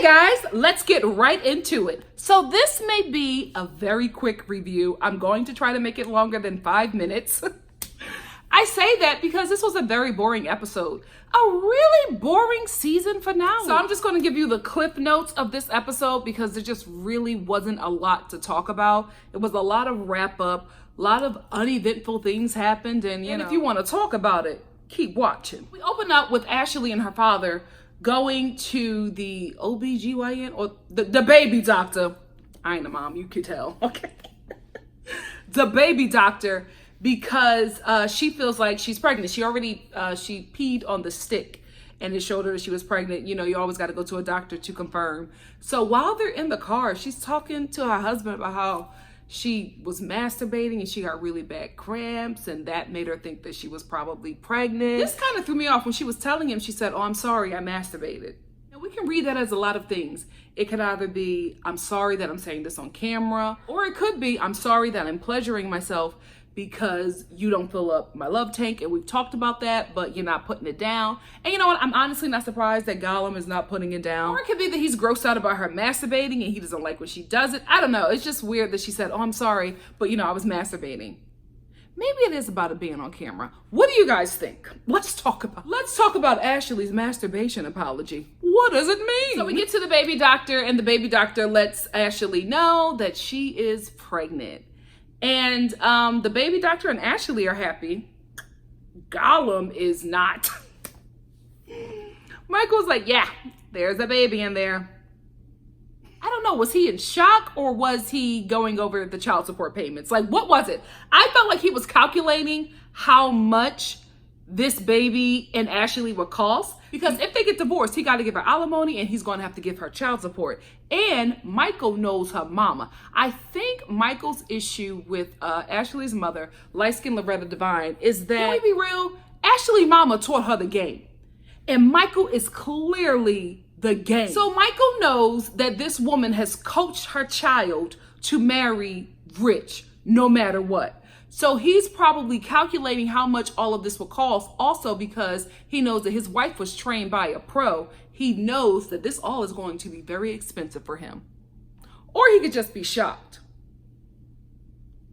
guys, let's get right into it. So this may be a very quick review. I'm going to try to make it longer than 5 minutes. I say that because this was a very boring episode. A really boring season finale. So I'm just going to give you the clip notes of this episode because there just really wasn't a lot to talk about. It was a lot of wrap up, a lot of uneventful things happened, and if you want to talk about it, keep watching. We open up with Ashley and her father going to the OBGYN or the baby doctor. I ain't a mom, you could tell. Okay. The baby doctor, because she feels like she's pregnant. She already, she peed on the stick and it showed her that she was pregnant. You know, you always got to go to a doctor to confirm. So while they're in the car, she's talking to her husband about how she was masturbating and she got really bad cramps, and that made her think that she was probably pregnant. This kind of threw me off when she was telling him. She said, "Oh, I'm sorry, I masturbated." And we can read that as a lot of things. It could either be, "I'm sorry that I'm saying this on camera," or it could be, "I'm sorry that I'm pleasuring myself because you don't fill up my love tank, and we've talked about that, but you're not putting it down." And you know what? I'm honestly not surprised that Gollum is not putting it down. Or it could be that he's grossed out about her masturbating and he doesn't like when she does it. I don't know. It's just weird that she said, "Oh, I'm sorry, but I was masturbating." Maybe it is about it being on camera. What do you guys think? Let's talk about Ashley's masturbation apology. What does it mean? So we get to the baby doctor, and the baby doctor lets Ashley know that she is pregnant. And the baby doctor and Ashley are happy. Gollum is not. Michael's like, "Yeah, there's a baby in there." I don't know, was he in shock or was he going over the child support payments? Like, what was it? I felt like he was calculating how much this baby and Ashley would cost, because if they get divorced, he got to give her alimony and he's going to have to give her child support. And Michael knows her mama. I think Michael's issue with Ashley's mother, light-skinned Loretta Devine, is that, can we be real? Ashley mama taught her the game, and Michael is clearly the game. So Michael knows that this woman has coached her child to marry rich no matter what. So he's probably calculating how much all of this will cost. Also, because he knows that his wife was trained by a pro, he knows that this all is going to be very expensive for him. Or he could just be shocked.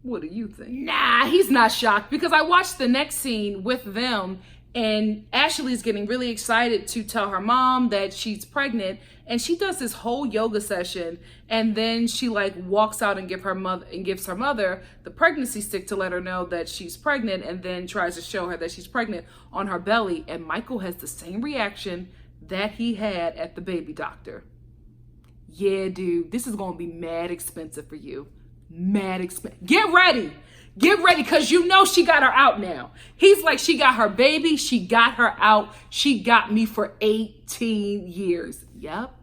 What do you think? Nah, he's not shocked, because I watched the next scene with them, and Ashley's getting really excited to tell her mom that she's pregnant, and she does this whole yoga session, and then she walks out and gives her mother the pregnancy stick to let her know that she's pregnant, and then tries to show her that she's pregnant on her belly. And Michael has the same reaction that he had at the baby doctor. Yeah, dude, this is gonna be mad expensive for you. Mad expensive. Get ready, because she got her out now. He's like, she got her baby, she got her out, she got me for 18 years. Yep.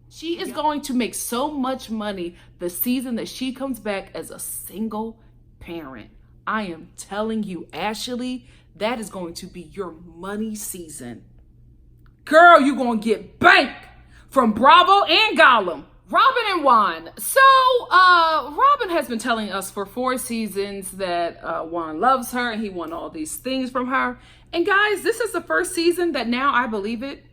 She is going to make so much money the season that she comes back as a single parent. I am telling you, Ashley, that is going to be your money season. Girl, you're going to get bank from Bravo and Gollum. Robin and Juan. So, Robin has been telling us for 4 seasons that Juan loves her and he won all these things from her. And guys, this is the first season that now I believe it.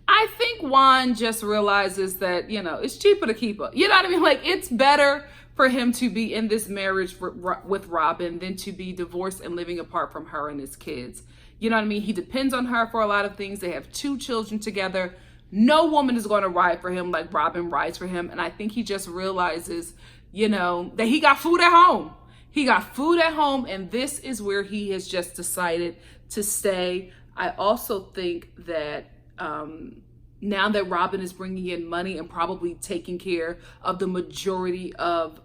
I think Juan just realizes that, it's cheaper to keep her. You know what I mean? Like, it's better for him to be in this marriage with Robin than to be divorced and living apart from her and his kids. You know what I mean? He depends on her for a lot of things. They have 2 children together. No woman is going to ride for him like Robin rides for him. And I think he just realizes, that he got food at home. He got food at home, and this is where he has just decided to stay. I also think that now that Robin is bringing in money and probably taking care of the majority of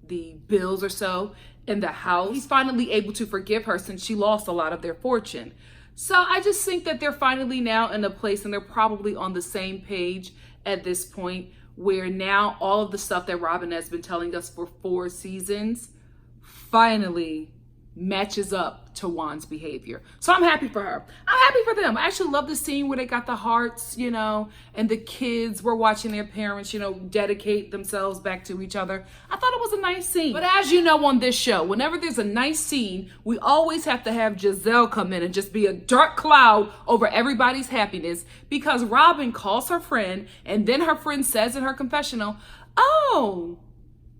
the bills or so in the house, he's finally able to forgive her since she lost a lot of their fortune. So I just think that they're finally now in a place, and they're probably on the same page at this point, where now all of the stuff that Robin has been telling us for 4 seasons finally matches up to Juan's behavior. So I'm happy for her. I'm happy for them. I actually love the scene where they got the hearts, and the kids were watching their parents, dedicate themselves back to each other. I thought it was a nice scene. But as you know on this show, whenever there's a nice scene, we always have to have Gizelle come in and just be a dark cloud over everybody's happiness because Robin calls her friend and then her friend says in her confessional, oh,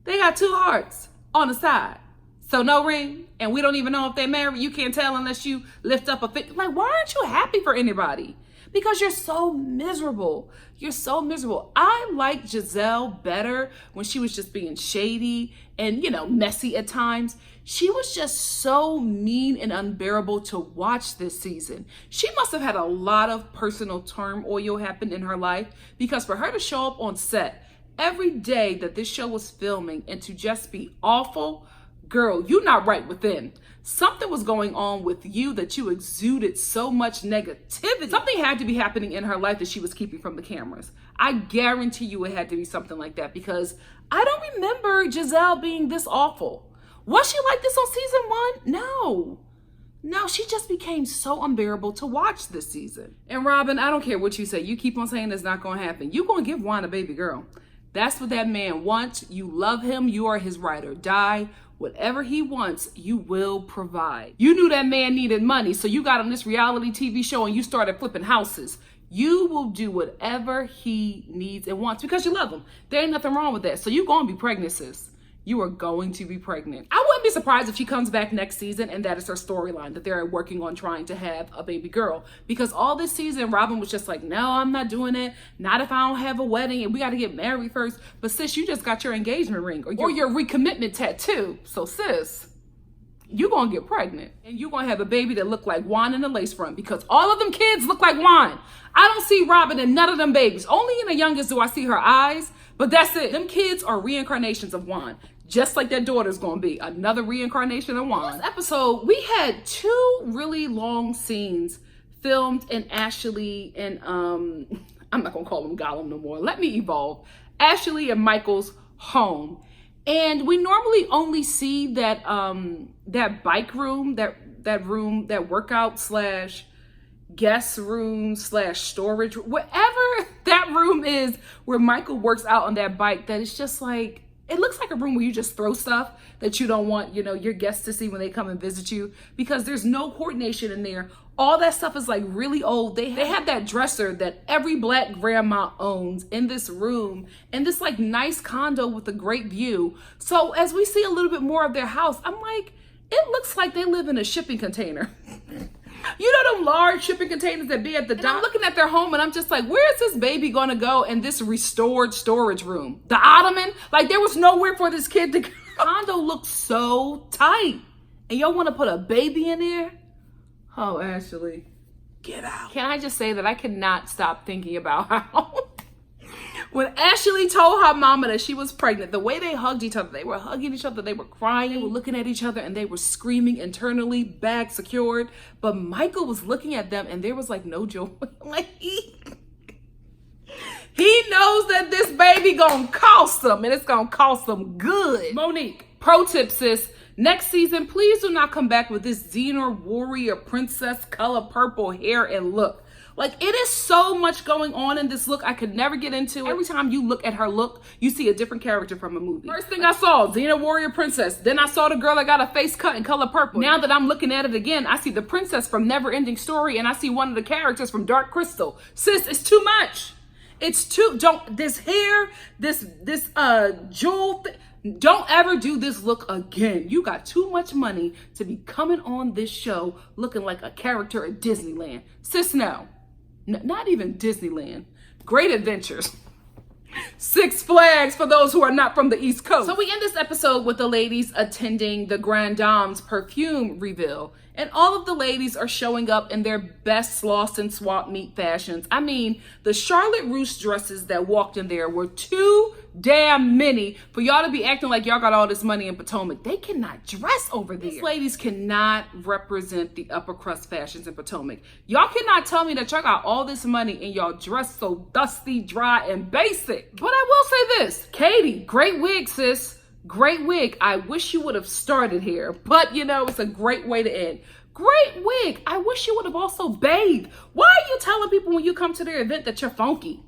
they got 2 hearts on the side. So no ring, and we don't even know if they're married. You can't tell unless you lift up a finger. Like, why aren't you happy for anybody? Because you're so miserable. You're so miserable. I like Gizelle better when she was just being shady and, messy at times. She was just so mean and unbearable to watch this season. She must have had a lot of personal turmoil happen in her life because for her to show up on set every day that this show was filming and to just be awful, girl, you're not right within. Something was going on with you that you exuded so much negativity. Something had to be happening in her life that she was keeping from the cameras. I guarantee you it had to be something like that because I don't remember Gizelle being this awful. Was she like this on season 1? No, she just became so unbearable to watch this season. And Robin, I don't care what you say. You keep on saying it's not going to happen. You're going to give Juan a baby girl. That's what that man wants. You love him. You are his ride or die. Whatever he wants, you will provide. You knew that man needed money, so you got on this reality TV show and you started flipping houses. You will do whatever he needs and wants because you love him. There ain't nothing wrong with that. So you're going to be pregnant, sis. You are going to be pregnant. I wouldn't be surprised if she comes back next season and that is her storyline, that they're working on trying to have a baby girl. Because all this season, Robin was just like, no, I'm not doing it. Not if I don't have a wedding and we got to get married first. But sis, you just got your engagement ring or your recommitment tattoo. So sis, you're going to get pregnant and you're going to have a baby that look like Juan in the lace front because all of them kids look like Juan. I don't see Robin in none of them babies. Only in the youngest do I see her eyes, but that's it. Them kids are reincarnations of Juan. Just like that daughter's gonna be another reincarnation of Juan. This episode, we had 2 really long scenes filmed in Ashley and I'm not gonna call him Gollum no more. Let me evolve. Ashley and Michael's home, and we normally only see that that bike room, that room, that workout / guest room / storage, whatever that room is, where Michael works out on that bike. That is just like. It looks like a room where you just throw stuff that you don't want, your guests to see when they come and visit you because there's no coordination in there. All that stuff is like really old. They have that dresser that every Black grandma owns in this room in this like nice condo with a great view. So as we see a little bit more of their house, I'm like, it looks like they live in a shipping container. You know them large shipping containers that be at the dock? I'm looking at their home and I'm just like, where is this baby gonna go in this restored storage room? The ottoman? Like there was nowhere for this kid to go. The condo looks so tight. And y'all wanna put a baby in there? Oh, Ashley, get out. Can I just say that I cannot stop thinking about how when Ashley told her mama that she was pregnant, the way they hugged each other, they were hugging each other, they were crying, they were looking at each other, and they were screaming internally, bag secured. But Michael was looking at them, and there was like no joy. Like he knows that this baby gonna cost them, and it's gonna cost them good. Monique, pro tip, sis. Next season, please do not come back with this Xena warrior princess color purple hair and look. Like, it is so much going on in this look. I could never get into it. Every time you look at her look, you see a different character from a movie. First thing I saw, Xena Warrior Princess. Then I saw the girl that got a face cut in color purple. Now that I'm looking at it again, I see the princess from Never Ending Story, and I see one of the characters from Dark Crystal. Sis, it's too much. It's too, this hair, this jewel thing. Don't ever do this look again. You got too much money to be coming on this show looking like a character at Disneyland. Sis, no. Not even Disneyland. Great Adventures. Six Flags for those who are not from the East Coast. So we end this episode with the ladies attending the Grand Dame's perfume reveal. And all of the ladies are showing up in their best lost and swap meet fashions. I mean, the Charlotte Russe dresses that walked in there were too damn many for y'all to be acting like y'all got all this money in Potomac. They cannot dress over there. These ladies cannot represent the upper crust fashions in Potomac. Y'all cannot tell me that y'all got all this money and y'all dress so dusty, dry, and basic. But I will say this, Katie, great wig, sis. Great wig. I wish you would have started here, but you know, it's a great way to end. Great wig. I wish you would have also bathed. Why are you telling people when you come to their event that you're funky?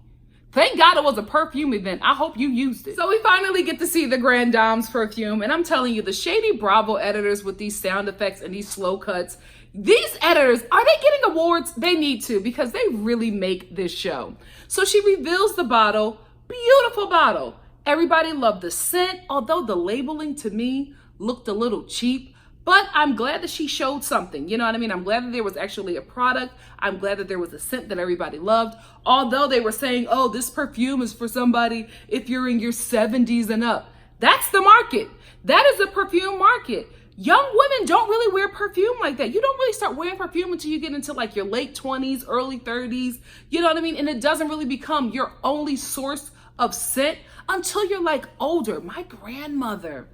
Thank God it was a perfume event. I hope you used it. So we finally get to see the Grand Dame's perfume. And I'm telling you, the Shady Bravo editors with these sound effects and these slow cuts, these editors, are they getting awards? They need to, because they really make this show. So she reveals the bottle. Beautiful bottle. Everybody loved the scent, although the labeling to me looked a little cheap. But I'm glad that she showed something. You know what I mean? I'm glad that there was actually a product. I'm glad that there was a scent that everybody loved. Although they were saying, oh, this perfume is for somebody if you're in your 70s and up. That's the market. That is the perfume market. Young women don't really wear perfume like that. You don't really start wearing perfume until you get into like your late 20s, early 30s. You know what I mean? And it doesn't really become your only source of scent until you're like older. My grandmother,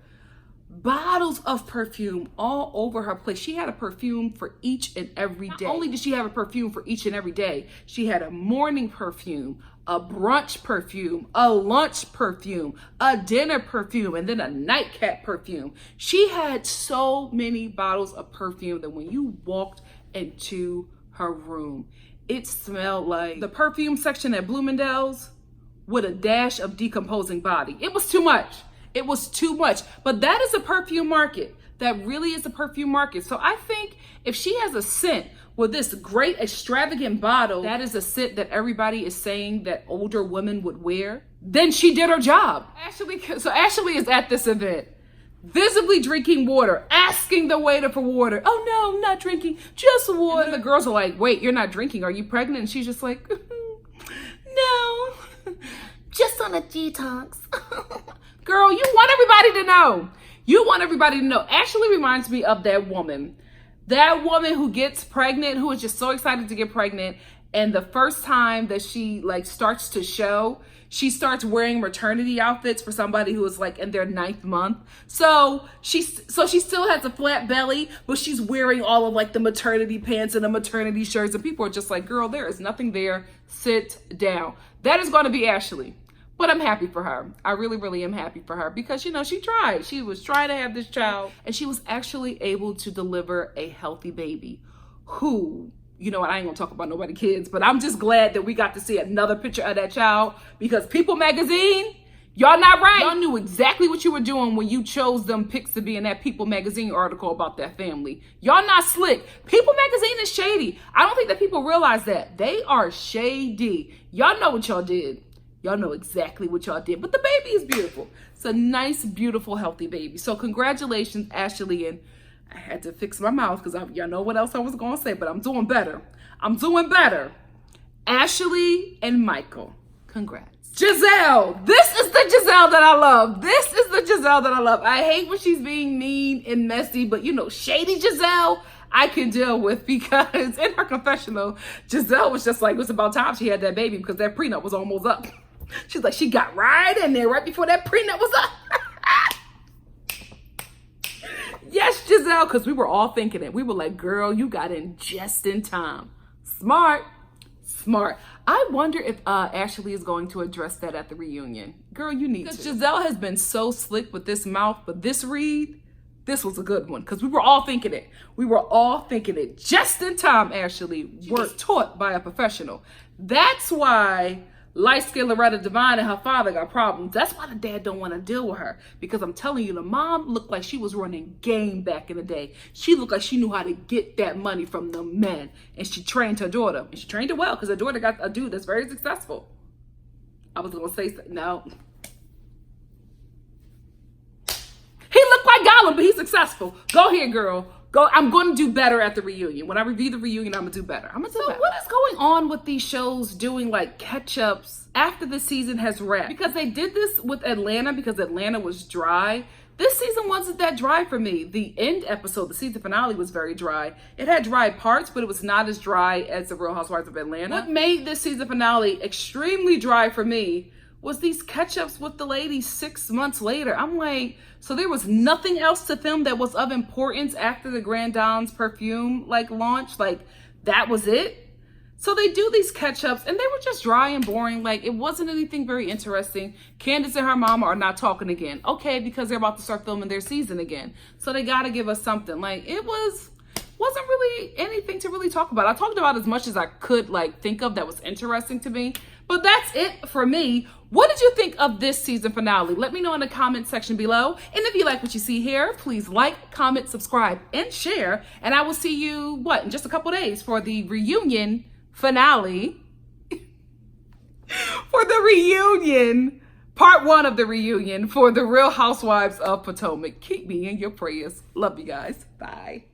bottles of perfume all over her place. She had a perfume for each and every day. Not only did she have a perfume for each and every day, she had a morning perfume, a brunch perfume, a lunch perfume, a dinner perfume, and then a nightcap perfume. She had so many bottles of perfume that when you walked into her room, it smelled like the perfume section at Bloomingdale's with a dash of decomposing body. It was too much. It was too much. But that is a perfume market. That really is a perfume market. So I think if she has a scent with this great extravagant bottle, that is a scent that everybody is saying that older women would wear, then she did her job. Ashley is at this event, visibly drinking water, asking the waiter for water. Oh no, I'm not drinking, just water. And then the girls are like, wait, you're not drinking, are you pregnant? And she's just like, no, just on a detox. Girl, you want everybody to know. You want everybody to know. Ashley reminds me of that woman who gets pregnant, who is just so excited to get pregnant. And the first time that she like starts to show, she starts wearing maternity outfits for somebody who is like in their 9th month. So she still has a flat belly, but she's wearing all of like the maternity pants and the maternity shirts. And people are just like, girl, there is nothing there. Sit down. That is going to be Ashley. But I'm happy for her. I really, really am happy for her because, you know, she tried. She was trying to have this child and she was actually able to deliver a healthy baby who, you know what, I ain't gonna talk about nobody kids, but I'm just glad that we got to see another picture of that child because People Magazine, y'all not right. Y'all knew exactly what you were doing when you chose them pics to be in that People Magazine article about that family. Y'all not slick. People Magazine is shady. I don't think that people realize that. They are shady. Y'all know what y'all did. Y'all know exactly what y'all did, but the baby is beautiful. It's a nice, beautiful, healthy baby. So congratulations, Ashley. And I had to fix my mouth because y'all know what else I was going to say, but I'm doing better. I'm doing better. Ashley and Michael, congrats. Gizelle, this is the Gizelle that I love. This is the Gizelle that I love. I hate when she's being mean and messy, but you know, shady Gizelle, I can deal with because in her confessional, Gizelle was just like, it was about time she had that baby because that prenup was almost up. She's like, she got right in there right before that prenup was up. Yes, Gizelle, because we were all thinking it. We were like, girl, you got in just in time. Smart, smart. I wonder if Ashley is going to address that at the reunion. Girl, you need to. Gizelle has been so slick with this mouth, but this read, this was a good one because we were all thinking it. We were all thinking it just in time, Ashley. She was taught by a professional. That's why light-skinned Loretta Devine and her father got problems. That's why the dad don't want to deal with her. Because I'm telling you, the mom looked like she was running game back in the day. She looked like she knew how to get that money from the men. And she trained her daughter. And she trained her well because her daughter got a dude that's very successful. I was going to say, no. He looked like Gollum, but he's successful. Go here, girl. Go. I'm going to do better at the reunion. When I review the reunion, I'm going to do better. I'm going to do better. What is going on with these shows doing like catch-ups after the season has wrapped? Because they did this with Atlanta because Atlanta was dry. This season wasn't that dry for me. The end episode, the season finale, was very dry. It had dry parts, but it was not as dry as the Real Housewives of Atlanta. What made this season finale extremely dry for me was these catch-ups with the ladies 6 months later. I'm like, so there was nothing else to film that was of importance after the Grand Dame's perfume like launch? Like, that was it? So they do these catch-ups and they were just dry and boring. Like, it wasn't anything very interesting. Candace and her mama are not talking again. Okay, because they're about to start filming their season again. So they got to give us something. Like, it wasn't really anything to really talk about. I talked about as much as I could like think of that was interesting to me, But that's it for me. What did you think of this season finale? Let me know in the comment section below. And if you like what you see here, please like, comment, subscribe, and share. And I will see you, in just a couple days for the reunion finale. Part 1 of the reunion for the Real Housewives of Potomac. Keep me in your prayers. Love you guys. Bye.